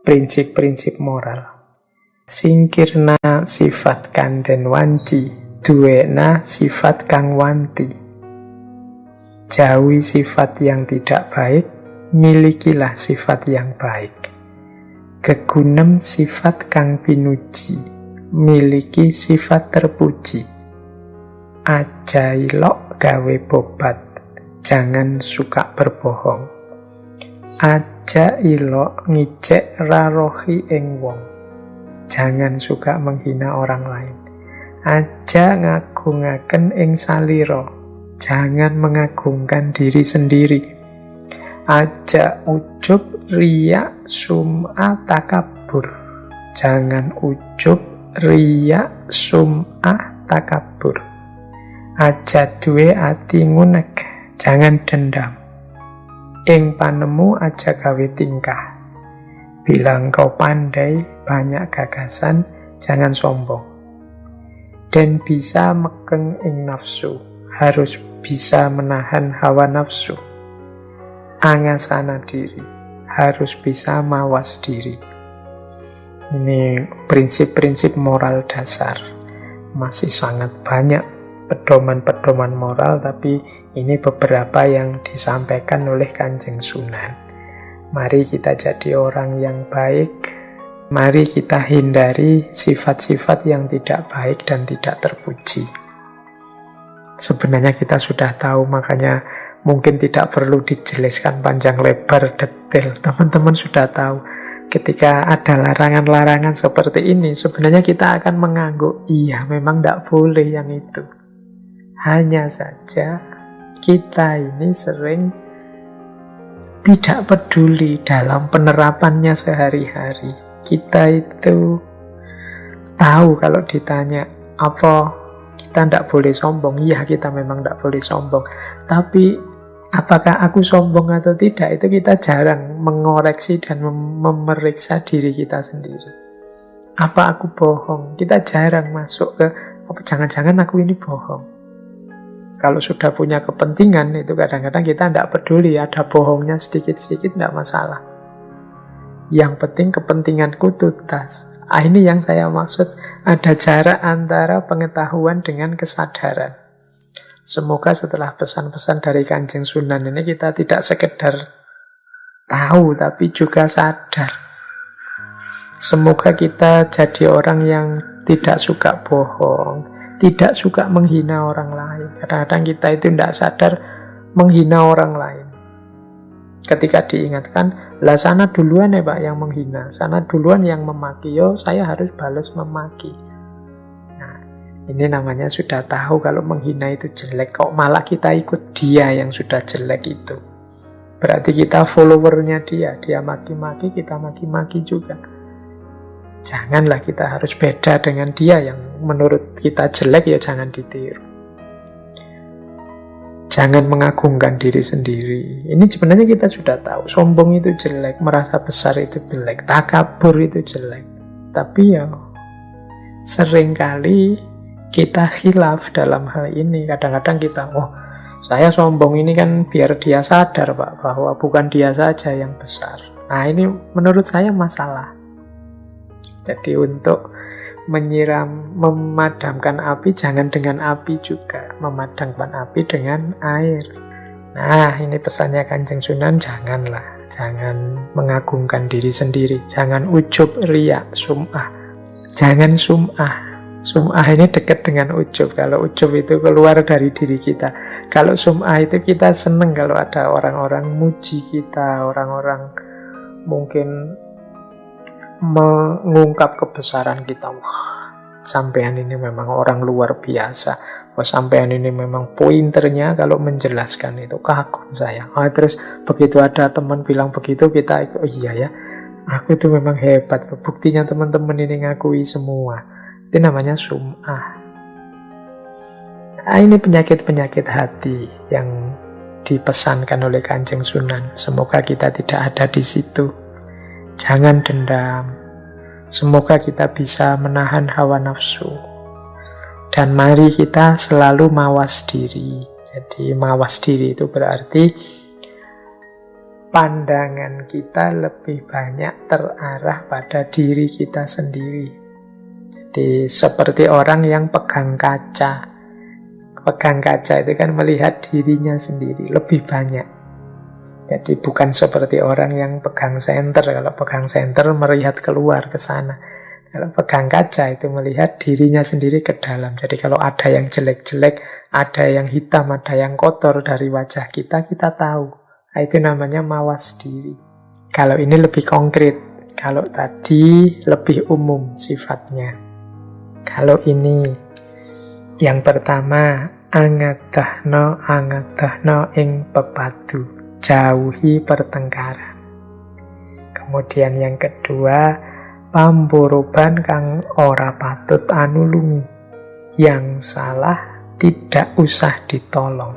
prinsip-prinsip moral. Singkirna sifat kanden wanci, duwena sifat kang wanti. Jauhi sifat yang tidak baik, milikilah sifat yang baik. Gegunem sifat kang pinuji, miliki sifat terpuji. Aja ilok gawe bobat, jangan suka berbohong. Aja ilok ngicek rarohi ing wong, jangan suka menghina orang lain. Aja ngagungaken ing salira, jangan mengagungkan diri sendiri. Aja ujub riya sum'ah takabur, jangan ujub riya sum'ah takabur. Aja duwe ati ngunek, jangan dendam. Ing panemu aja gawe tingkah. Bila engkau pandai, banyak gagasan, jangan sombong. Dan bisa mekeng ing nafsu, harus bisa menahan hawa nafsu. Angasana diri, harus bisa mawas diri. Ini prinsip-prinsip moral dasar. Masih sangat banyak pedoman-pedoman moral, tapi ini beberapa yang disampaikan oleh Kanjeng Sunan. Mari kita jadi orang yang baik. Mari kita hindari sifat-sifat yang tidak baik dan tidak terpuji. Sebenarnya kita sudah tahu, makanya mungkin tidak perlu dijelaskan panjang lebar detail. Teman-teman sudah tahu. Ketika ada larangan-larangan seperti ini, sebenarnya kita akan mengangguk, iya memang tidak boleh yang itu. Hanya saja kita ini sering tidak peduli dalam penerapannya sehari-hari. Kita itu tahu kalau ditanya, apa kita tidak boleh sombong? Iya, kita memang tidak boleh sombong. Tapi apakah aku sombong atau tidak, itu kita jarang mengoreksi dan memeriksa diri kita sendiri. Apa aku bohong? Kita jarang masuk ke, apa jangan-jangan aku ini bohong. Kalau sudah punya kepentingan, itu kadang-kadang kita tidak peduli, ada bohongnya sedikit-sedikit tidak masalah. Yang penting kepentinganku tuntas. Ini yang saya maksud, ada jarak antara pengetahuan dengan kesadaran. Semoga setelah pesan-pesan dari Kanjeng Sunan ini kita tidak sekedar tahu, tapi juga sadar. Semoga kita jadi orang yang tidak suka bohong, tidak suka menghina orang lain. Kadang-kadang kita itu tidak sadar menghina orang lain. Ketika diingatkan, lah sana duluan ya Pak yang menghina, sana duluan yang memaki, yo saya harus balas memaki. Nah, ini namanya sudah tahu kalau menghina itu jelek, kok malah kita ikut dia yang sudah jelek itu. Berarti kita followernya dia maki-maki, kita maki-maki juga. Janganlah kita harus beda dengan dia yang menurut kita jelek, ya jangan ditiru. Jangan mengagungkan diri sendiri. Ini sebenarnya kita sudah tahu, sombong itu jelek, merasa besar itu jelek, takabur itu jelek. Tapi ya seringkali kita khilaf dalam hal ini. Kadang-kadang kita, saya sombong ini kan biar dia sadar Pak, bahwa bukan dia saja yang besar. Nah ini menurut saya masalah. Jadi untuk memadamkan api, jangan dengan api juga. Memadamkan api dengan air. Nah, ini pesannya Kanjeng Sunan, janganlah. Jangan mengagungkan diri sendiri. Jangan ujub, riya, sum'ah. Jangan sum'ah. Sum'ah ini dekat dengan ujub. Kalau ujub itu keluar dari diri kita. Kalau sum'ah itu kita seneng kalau ada orang-orang muji kita, orang-orang mungkin mengungkap kebesaran kita. Wah, sampean ini memang orang luar biasa. Wah, sampean ini memang pointernya kalau menjelaskan itu, kagum saya. Terus begitu ada teman bilang begitu, kita iya ya, aku itu memang hebat. Buktinya teman-teman ini ngakui semua. Itu namanya sum'ah. Nah, ini penyakit-penyakit hati yang dipesankan oleh Kanjeng Sunan. Semoga kita tidak ada di situ. Jangan dendam. Semoga kita bisa menahan hawa nafsu. Dan mari kita selalu mawas diri. Jadi mawas diri itu berarti pandangan kita lebih banyak terarah pada diri kita sendiri. Jadi seperti orang yang pegang kaca. Pegang kaca itu kan melihat dirinya sendiri lebih banyak. Jadi bukan seperti orang yang pegang senter. Kalau pegang senter melihat keluar ke sana. Kalau pegang kaca itu melihat dirinya sendiri ke dalam. Jadi kalau ada yang jelek-jelek, ada yang hitam, ada yang kotor dari wajah kita, kita tahu. Nah, itu namanya mawas diri. Kalau ini lebih konkret. Kalau tadi lebih umum sifatnya. Kalau ini yang pertama, angadahno ing pepadu, jauhi pertengkaran. Kemudian yang kedua, pamboroban kang ora patut anulungi, yang salah tidak usah ditolong.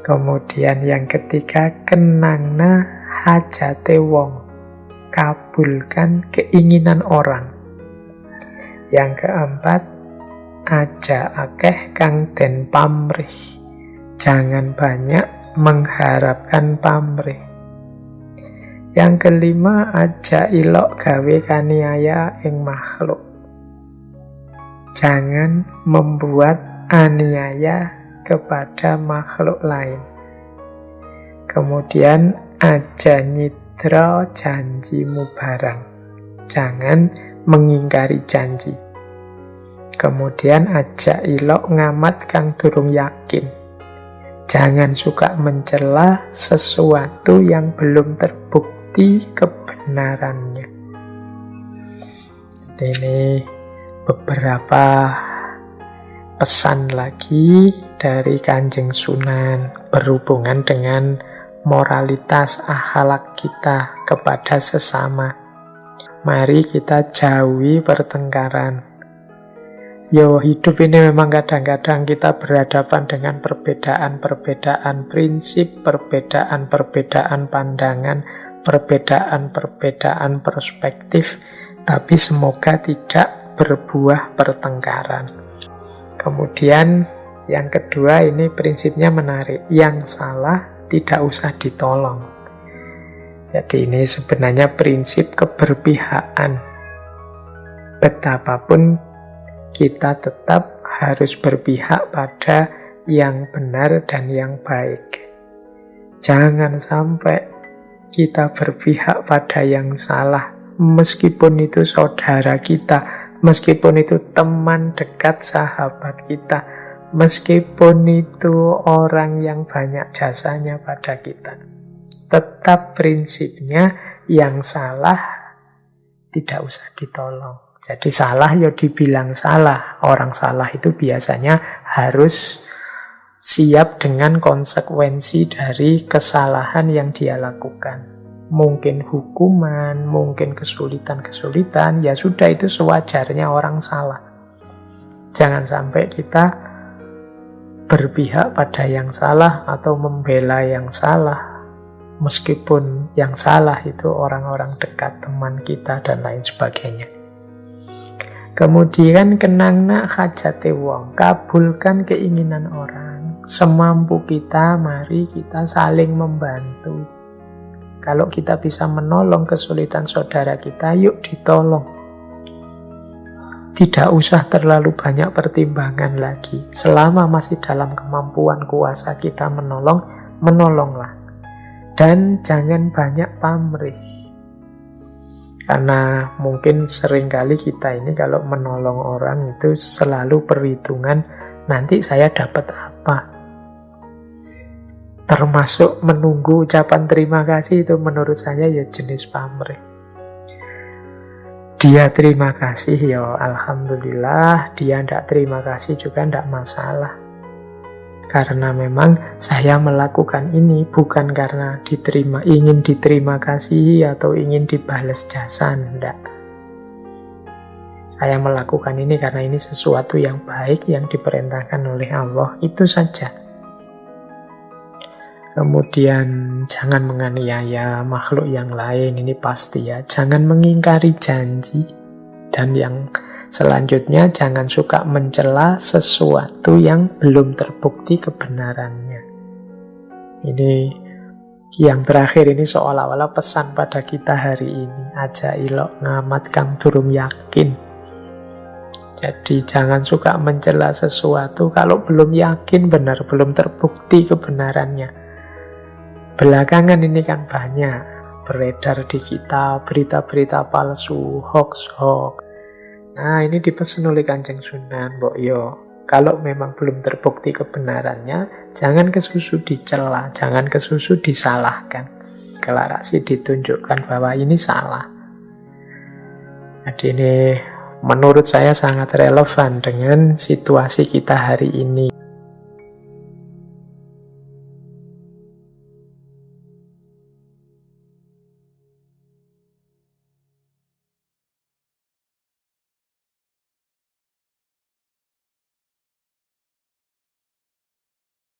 Kemudian yang ketiga, kenangna hajate wong, kabulkan keinginan orang. Yang keempat, aja akeh kang den pamrih, jangan banyak mengharapkan pamrih. Yang kelima, aja ilok gawe kaniaya ing makhluk, jangan membuat aniaya kepada makhluk lain. Kemudian aja nyidra janjimu barang, jangan mengingkari janji. Kemudian aja ilok ngamat kang durung yakin, jangan suka mencela sesuatu yang belum terbukti kebenarannya. Ini beberapa pesan lagi dari Kanjeng Sunan berhubungan dengan moralitas akhlak kita kepada sesama. Mari kita jauhi pertengkaran. Yo, hidup ini memang kadang-kadang kita berhadapan dengan perbedaan-perbedaan prinsip, perbedaan-perbedaan pandangan, perbedaan-perbedaan perspektif, tapi semoga tidak berbuah pertengkaran. Kemudian yang kedua, ini prinsipnya menarik. Yang salah tidak usah ditolong. Jadi ini sebenarnya prinsip keberpihakan. Betapapun kita tetap harus berpihak pada yang benar dan yang baik. Jangan sampai kita berpihak pada yang salah, meskipun itu saudara kita, meskipun itu teman dekat sahabat kita, meskipun itu orang yang banyak jasanya pada kita. Tetap prinsipnya yang salah tidak usah ditolong. Jadi salah ya dibilang salah. Orang salah itu biasanya harus siap dengan konsekuensi dari kesalahan yang dia lakukan. Mungkin hukuman, mungkin kesulitan-kesulitan, ya sudah, itu sewajarnya orang salah. Jangan sampai kita berpihak pada yang salah atau membela yang salah, meskipun yang salah itu orang-orang dekat, teman kita, dan lain sebagainya. Kemudian kenangna hajate wong, kabulkan keinginan orang. Semampu kita, mari kita saling membantu. Kalau kita bisa menolong kesulitan saudara kita, yuk ditolong. Tidak usah terlalu banyak pertimbangan lagi. Selama masih dalam kemampuan kuasa kita menolong, menolonglah. Dan jangan banyak pamrih. Karena mungkin seringkali kita ini kalau menolong orang itu selalu perhitungan, nanti saya dapat apa. Termasuk menunggu ucapan terima kasih, itu menurut saya ya jenis pamrih. Dia terima kasih, ya alhamdulillah. Dia tidak terima kasih juga tidak masalah. Karena memang saya melakukan ini bukan karena ingin diterima kasih atau ingin dibalas jasa, tidak. Saya melakukan ini karena ini sesuatu yang baik yang diperintahkan oleh Allah, itu saja. Kemudian jangan menganiaya makhluk yang lain, ini pasti ya. Jangan mengingkari janji. Dan yang selanjutnya, jangan suka mencela sesuatu yang belum terbukti kebenarannya. Ini Yang terakhir ini seolah-olah pesan pada kita hari ini. Aja ilok ngamat kang durung yakin. Jadi jangan suka mencela sesuatu kalau belum yakin benar, belum terbukti kebenarannya. Belakangan ini kan banyak beredar di kita berita-berita palsu, hoax-hoax. Nah, ini dipesan oleh Kanjeng Sunan, Mbok Yo. Kalau memang belum terbukti kebenarannya, jangan kesusu dicela, jangan kesusu disalahkan. Deklarasi ditunjukkan bahwa ini salah. Jadi ini menurut saya sangat relevan dengan situasi kita hari ini.